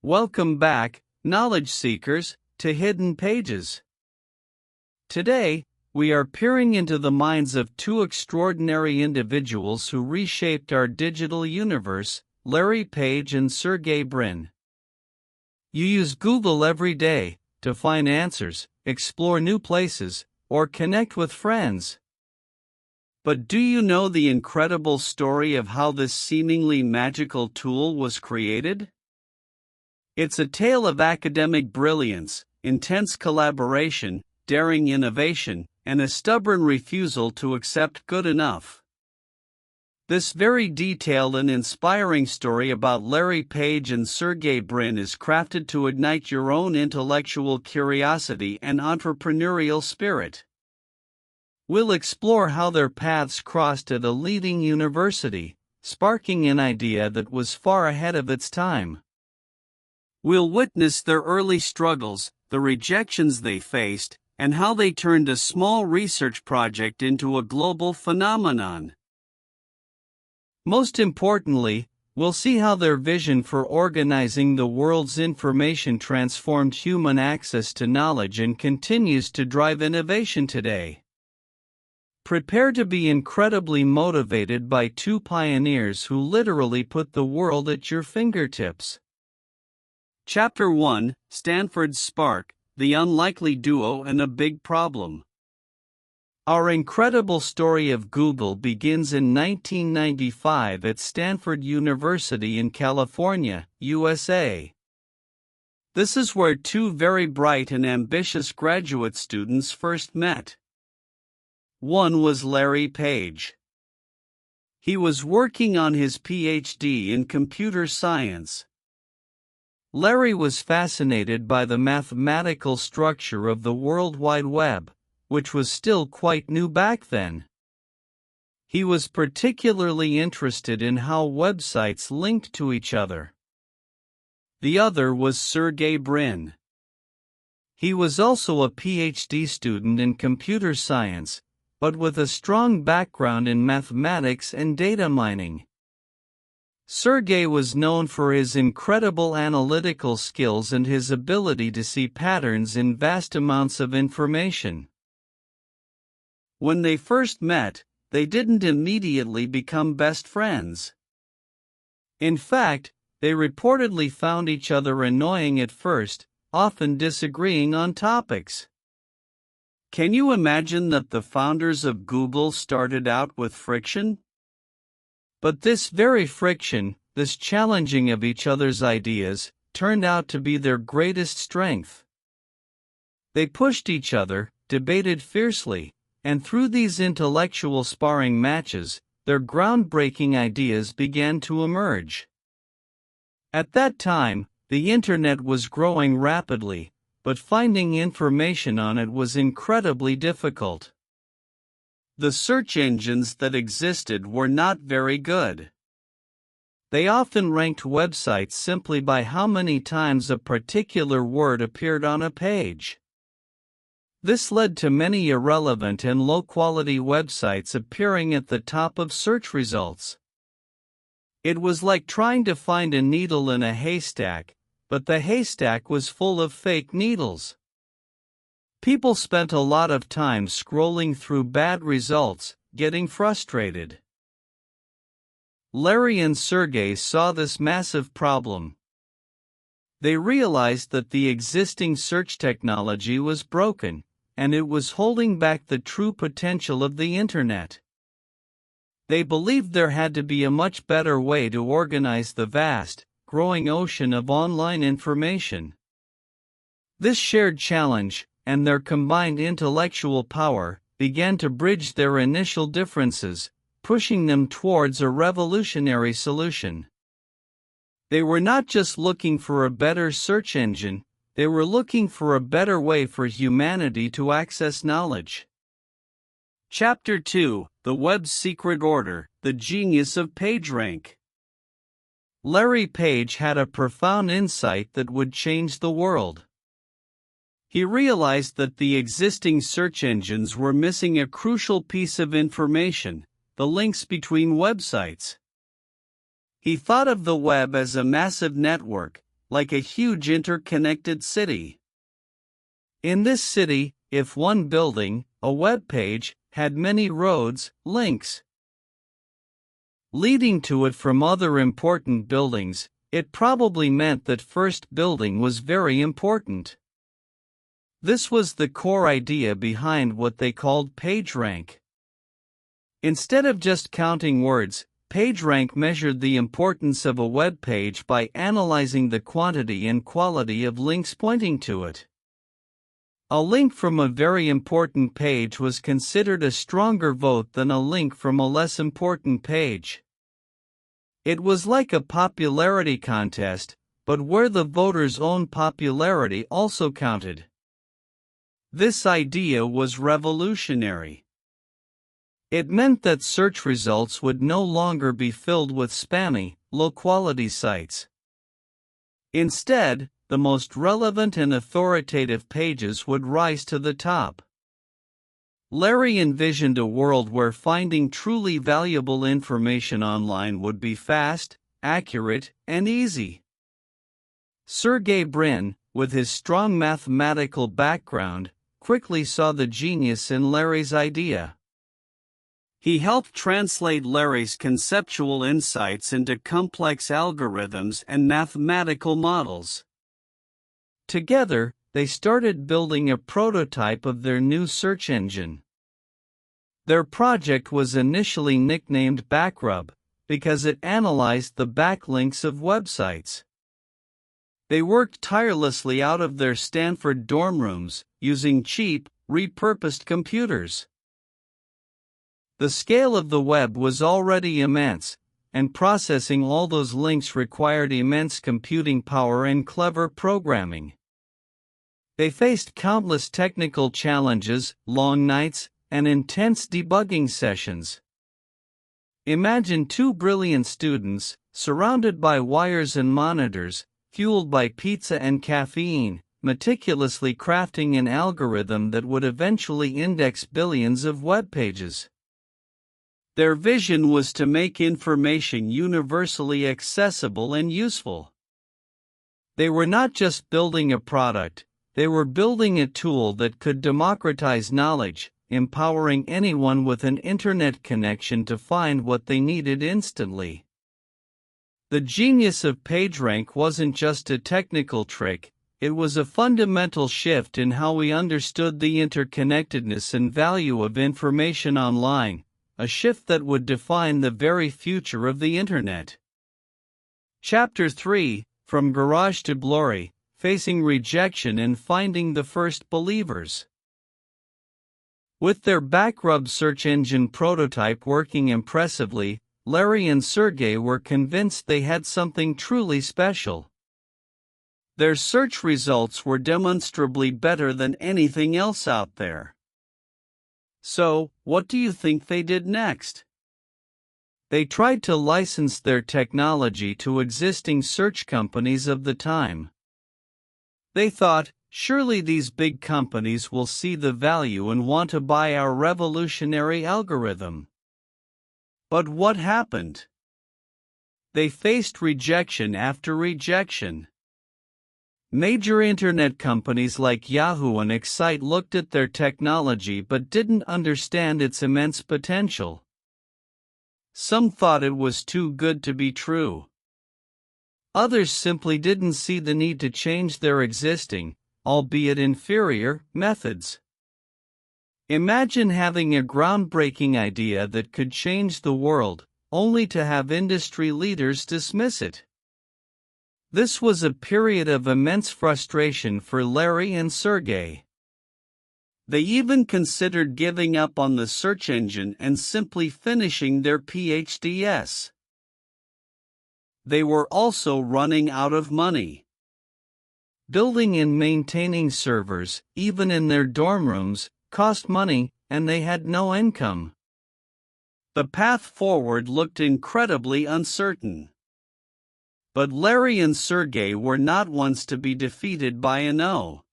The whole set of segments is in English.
Welcome back, knowledge seekers, to Hidden Pages. Today, we are peering into the minds of two extraordinary individuals who reshaped our digital universe, Larry Page and Sergey Brin. You use Google every day to find answers, explore new places, or connect with friends. But do you know the incredible story of how this seemingly magical tool was created? It's a tale of academic brilliance, intense collaboration, daring innovation, and a stubborn refusal to accept good enough. This very detailed and inspiring story about Larry Page and Sergey Brin is crafted to ignite your own intellectual curiosity and entrepreneurial spirit. We'll explore how their paths crossed at a leading university, sparking an idea that was far ahead of its time. We'll witness their early struggles, the rejections they faced, and how they turned a small research project into a global phenomenon. Most importantly, we'll see how their vision for organizing the world's information transformed human access to knowledge and continues to drive innovation today. Prepare to be incredibly motivated by two pioneers who literally put the world at your fingertips. Chapter 1: Stanford's Spark, the Unlikely Duo and a Big Problem. Our incredible story of Google begins in 1995 at Stanford University in California, USA. This is where two very bright and ambitious graduate students first met. One was Larry Page. He was working on his PhD in computer science. Larry was fascinated by the mathematical structure of the World Wide Web, which was still quite new back then. He was particularly interested in how websites linked to each other. The other was Sergey Brin. He was also a PhD student in computer science, but with a strong background in mathematics and data mining. Sergey was known for his incredible analytical skills and his ability to see patterns in vast amounts of information. When they first met, they didn't immediately become best friends. In fact, they reportedly found each other annoying at first, often disagreeing on topics. Can you imagine that the founders of Google started out with friction? But this very friction, this challenging of each other's ideas, turned out to be their greatest strength. They pushed each other, debated fiercely, and through these intellectual sparring matches, their groundbreaking ideas began to emerge. At that time, the internet was growing rapidly, but finding information on it was incredibly difficult. The search engines that existed were not very good. They often ranked websites simply by how many times a particular word appeared on a page. This led to many irrelevant and low-quality websites appearing at the top of search results. It was like trying to find a needle in a haystack, but the haystack was full of fake needles. People spent a lot of time scrolling through bad results, getting frustrated. Larry and Sergey saw this massive problem. They realized that the existing search technology was broken, and it was holding back the true potential of the internet. They believed there had to be a much better way to organize the vast, growing ocean of online information. This shared challenge, and their combined intellectual power, began to bridge their initial differences, pushing them towards a revolutionary solution. They were not just looking for a better search engine, they were looking for a better way for humanity to access knowledge. Chapter 2: The Web's Secret Order, the Genius of PageRank. Larry Page had a profound insight that would change the world. He realized that the existing search engines were missing a crucial piece of information: the links between websites. He thought of the web as a massive network, like a huge interconnected city. In this city, if one building, a web page, had many roads, links leading to it from other important buildings, it probably meant that first building was very important. This was the core idea behind what they called PageRank. Instead of just counting words, PageRank measured the importance of a web page by analyzing the quantity and quality of links pointing to it. A link from a very important page was considered a stronger vote than a link from a less important page. It was like a popularity contest, but where the voters' own popularity also counted. This idea was revolutionary. It meant that search results would no longer be filled with spammy, low-quality sites. Instead, the most relevant and authoritative pages would rise to the top. Larry envisioned a world where finding truly valuable information online would be fast, accurate, and easy. Sergey Brin, with his strong mathematical background, quickly saw the genius in Larry's idea. He helped translate Larry's conceptual insights into complex algorithms and mathematical models. Together, they started building a prototype of their new search engine. Their project was initially nicknamed Backrub, because it analyzed the backlinks of websites. They worked tirelessly out of their Stanford dorm rooms, using cheap, repurposed computers. The scale of the web was already immense, and processing all those links required immense computing power and clever programming. They faced countless technical challenges, long nights, and intense debugging sessions. Imagine two brilliant students, surrounded by wires and monitors, fueled by pizza and caffeine, meticulously crafting an algorithm that would eventually index billions of web pages. Their vision was to make information universally accessible and useful. They were not just building a product, they were building a tool that could democratize knowledge, empowering anyone with an internet connection to find what they needed instantly. The genius of PageRank wasn't just a technical trick, it was a fundamental shift in how we understood the interconnectedness and value of information online, a shift that would define the very future of the Internet. Chapter 3, From Garage to Glory, Facing Rejection and Finding the First Believers. With their Backrub search engine prototype working impressively, Larry and Sergey were convinced they had something truly special. Their search results were demonstrably better than anything else out there. So, what do you think they did next? They tried to license their technology to existing search companies of the time. They thought, surely these big companies will see the value and want to buy our revolutionary algorithm. But what happened? They faced rejection after rejection. Major internet companies like Yahoo and Excite looked at their technology but didn't understand its immense potential. Some thought it was too good to be true. Others simply didn't see the need to change their existing, albeit inferior, methods. Imagine having a groundbreaking idea that could change the world, only to have industry leaders dismiss it. This was a period of immense frustration for Larry and Sergey. They even considered giving up on the search engine and simply finishing their PhDs. They were also running out of money. Building and maintaining servers, even in their dorm rooms, cost money, and they had no income. The path forward looked incredibly uncertain. But Larry and Sergey were not ones to be defeated by a no.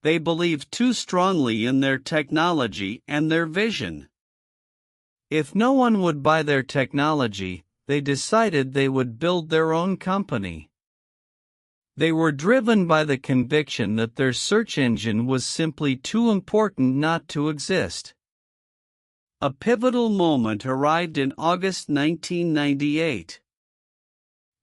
They believed too strongly in their technology and their vision. If no one would buy their technology, they decided they would build their own company. They were driven by the conviction that their search engine was simply too important not to exist. A pivotal moment arrived in August 1998.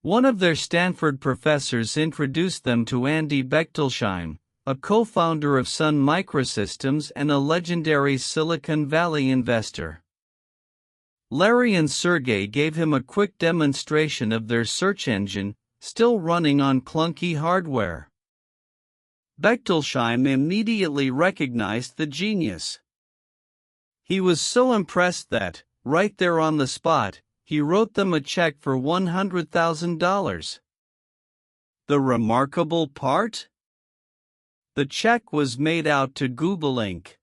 One of their Stanford professors introduced them to Andy Bechtolsheim, a co-founder of Sun Microsystems and a legendary Silicon Valley investor. Larry and Sergey gave him a quick demonstration of their search engine, still running on clunky hardware. Bechtolsheim immediately recognized the genius. He was so impressed that, right there on the spot, he wrote them a check for $100,000. The remarkable part? The check was made out to Google Inc.,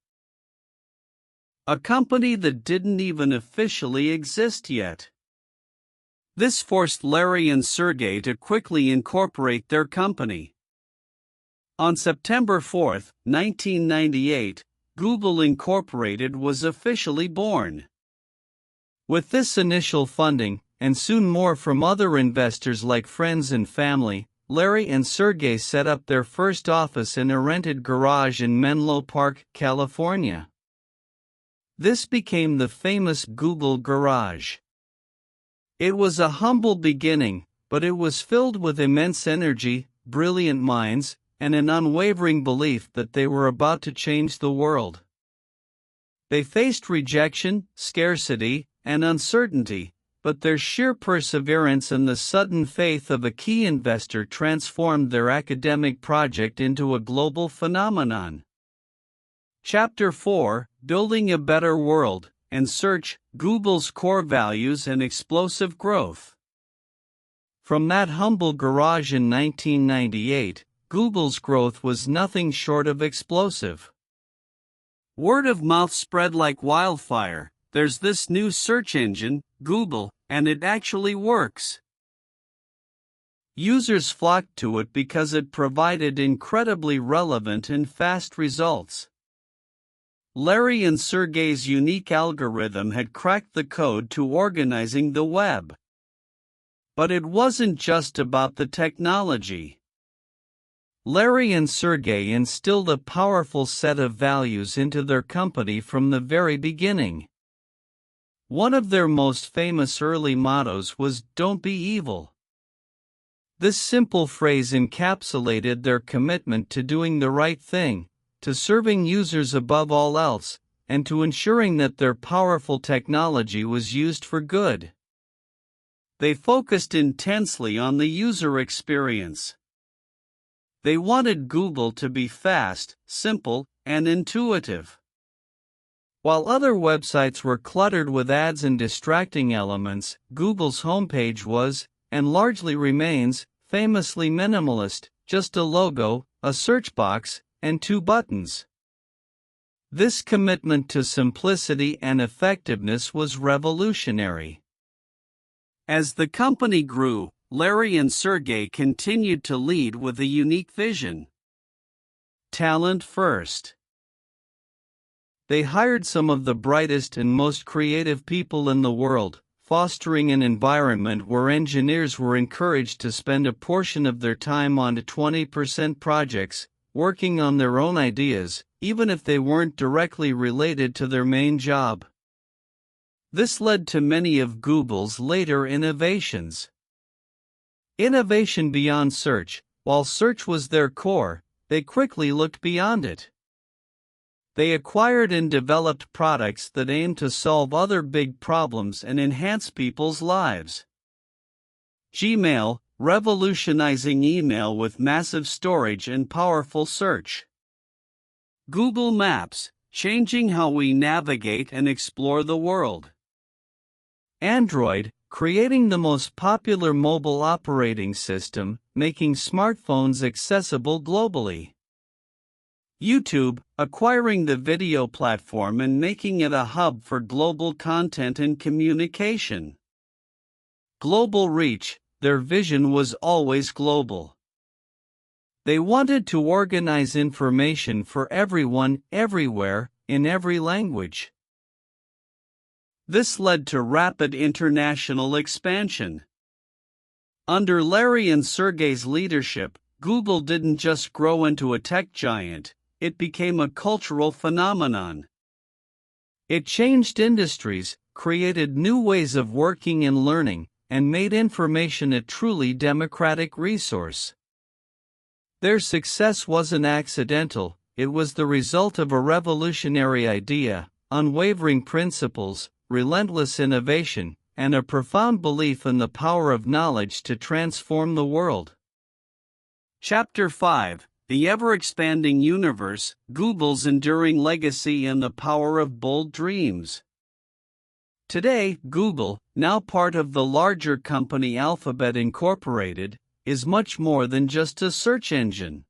a company that didn't even officially exist yet. This forced Larry and Sergey to quickly incorporate their company. On September 4, 1998, Google Incorporated was officially born. With this initial funding, and soon more from other investors like friends and family, Larry and Sergey set up their first office in a rented garage in Menlo Park, California. This became the famous Google Garage. It was a humble beginning, but it was filled with immense energy, brilliant minds, and an unwavering belief that they were about to change the world. They faced rejection, scarcity, and uncertainty, but their sheer perseverance and the sudden faith of a key investor transformed their academic project into a global phenomenon. Chapter 4: Building a Better World, and Search, Google's Core Values and Explosive Growth. From that humble garage in 1998, Google's growth was nothing short of explosive. Word of mouth spread like wildfire. There's this new search engine, Google, and it actually works. Users flocked to it because it provided incredibly relevant and fast results. Larry and Sergey's unique algorithm had cracked the code to organizing the web. But it wasn't just about the technology. Larry and Sergey instilled a powerful set of values into their company from the very beginning. One of their most famous early mottos was, "Don't be evil." This simple phrase encapsulated their commitment to doing the right thing, to serving users above all else, and to ensuring that their powerful technology was used for good. They focused intensely on the user experience. They wanted Google to be fast, simple, and intuitive. While other websites were cluttered with ads and distracting elements, Google's homepage was, and largely remains, famously minimalist: just a logo, a search box, and 2 buttons. This commitment to simplicity and effectiveness was revolutionary. As the company grew, Larry and Sergey continued to lead with a unique vision. Talent first. They hired some of the brightest and most creative people in the world, fostering an environment where engineers were encouraged to spend a portion of their time on 20% projects, working on their own ideas, even if they weren't directly related to their main job. This led to many of Google's later innovations. Innovation beyond search. While search was their core, they quickly looked beyond it. They acquired and developed products that aimed to solve other big problems and enhance people's lives. Gmail, revolutionizing email with massive storage and powerful search. Google Maps, changing how we navigate and explore the world. Android, creating the most popular mobile operating system, making smartphones accessible globally. YouTube, acquiring the video platform and making it a hub for global content and communication. Global reach. Their vision was always global. They wanted to organize information for everyone, everywhere, in every language. This led to rapid international expansion. Under Larry and Sergey's leadership, Google didn't just grow into a tech giant, it became a cultural phenomenon. It changed industries, created new ways of working and learning, and made information a truly democratic resource. Their success wasn't accidental, it was the result of a revolutionary idea, unwavering principles, relentless innovation, and a profound belief in the power of knowledge to transform the world. Chapter 5: The Ever-Expanding Universe, Google's Enduring Legacy and the Power of Bold Dreams. Today, Google, now part of the larger company Alphabet Incorporated, is much more than just a search engine.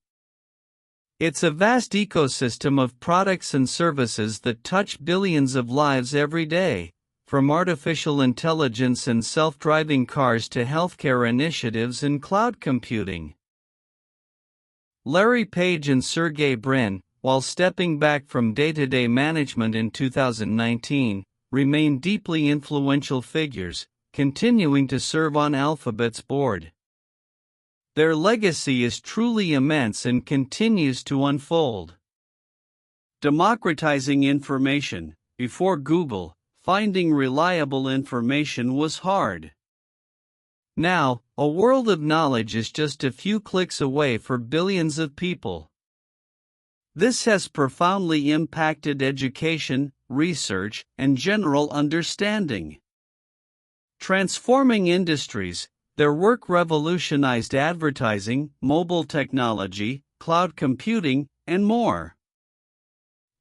It's a vast ecosystem of products and services that touch billions of lives every day, from artificial intelligence and self-driving cars to healthcare initiatives and cloud computing. Larry Page and Sergey Brin, while stepping back from day-to-day management in 2019, remain deeply influential figures, continuing to serve on Alphabet's board. Their legacy is truly immense and continues to unfold. Democratizing information. Before Google, finding reliable information was hard. Now, a world of knowledge is just a few clicks away for billions of people. This has profoundly impacted education, research, and general understanding. Transforming industries, their work revolutionized advertising, mobile technology, cloud computing, and more.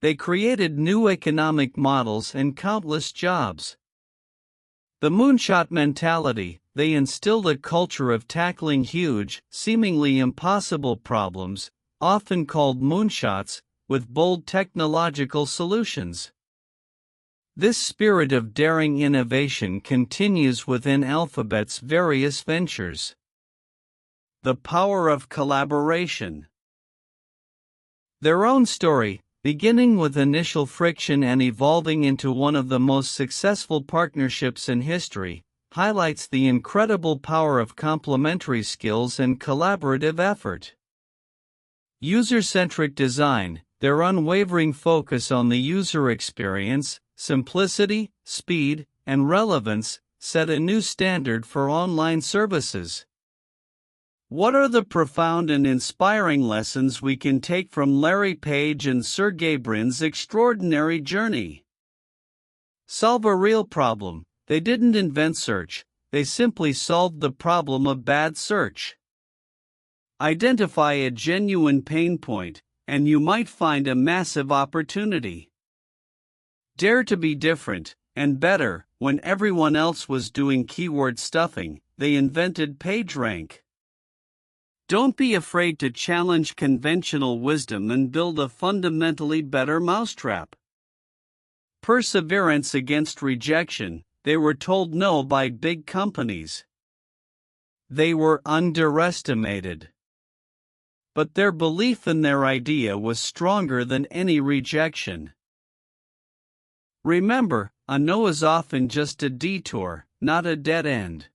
They created new economic models and countless jobs. The moonshot mentality, they instilled a culture of tackling huge, seemingly impossible problems, often called moonshots, with bold technological solutions. This spirit of daring innovation continues within Alphabet's various ventures. The power of collaboration. Their own story, beginning with initial friction and evolving into one of the most successful partnerships in history, highlights the incredible power of complementary skills and collaborative effort. User-centric design, their unwavering focus on the user experience, simplicity, speed, and relevance, set a new standard for online services. What are the profound and inspiring lessons we can take from Larry Page and Sergey Brin's extraordinary journey? Solve a real problem. They didn't invent search, they simply solved the problem of bad search. Identify a genuine pain point, and you might find a massive opportunity. Dare to be different, and better. When everyone else was doing keyword stuffing, they invented PageRank. Don't be afraid to challenge conventional wisdom and build a fundamentally better mousetrap. Perseverance against rejection. They were told no by big companies. They were underestimated. But their belief in their idea was stronger than any rejection. Remember, a no is often just a detour, not a dead end.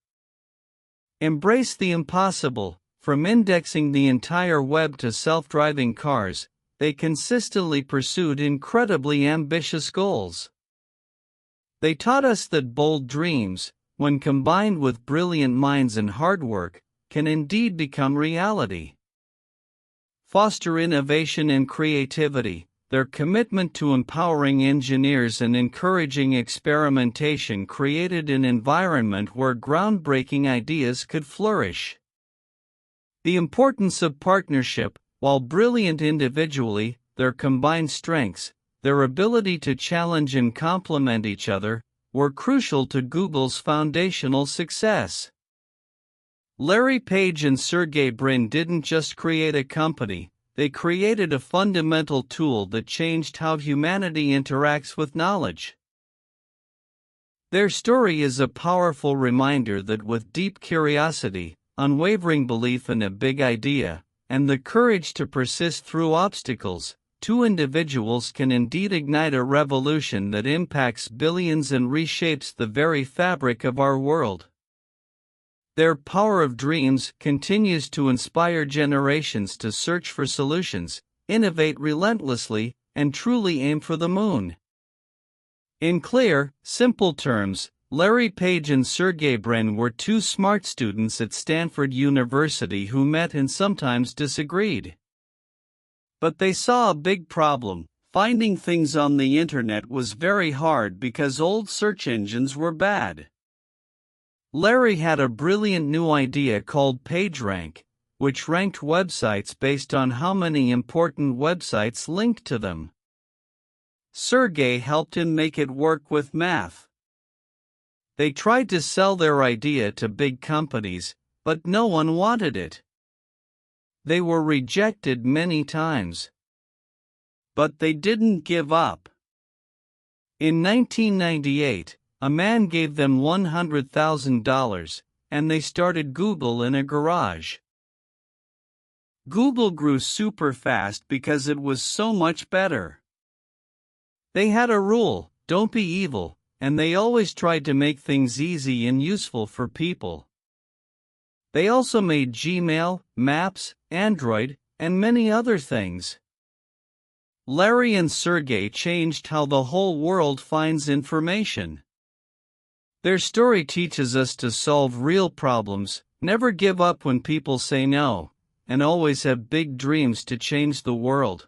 Embrace the impossible. From indexing the entire web to self-driving cars, they consistently pursued incredibly ambitious goals. They taught us that bold dreams, when combined with brilliant minds and hard work, can indeed become reality. Foster innovation and creativity. Their commitment to empowering engineers and encouraging experimentation created an environment where groundbreaking ideas could flourish. The importance of partnership. While brilliant individually, their combined strengths, their ability to challenge and complement each other, were crucial to Google's foundational success. Larry Page and Sergey Brin didn't just create a company, they created a fundamental tool that changed how humanity interacts with knowledge. Their story is a powerful reminder that with deep curiosity, unwavering belief in a big idea, and the courage to persist through obstacles, two individuals can indeed ignite a revolution that impacts billions and reshapes the very fabric of our world. Their power of dreams continues to inspire generations to search for solutions, innovate relentlessly, and truly aim for the moon. In clear, simple terms, Larry Page and Sergey Brin were two smart students at Stanford University who met and sometimes disagreed. But they saw a big problem. Finding things on the internet was very hard because old search engines were bad. Larry had a brilliant new idea called PageRank, which ranked websites based on how many important websites linked to them. Sergey helped him make it work with math. They tried to sell their idea to big companies, but no one wanted it. They were rejected many times. But they didn't give up. In 1998, a man gave them $100,000, and they started Google in a garage. Google grew super fast because it was so much better. They had a rule, don't be evil, and they always tried to make things easy and useful for people. They also made Gmail, Maps, Android, and many other things. Larry and Sergey changed how the whole world finds information. Their story teaches us to solve real problems, never give up when people say no, and always have big dreams to change the world.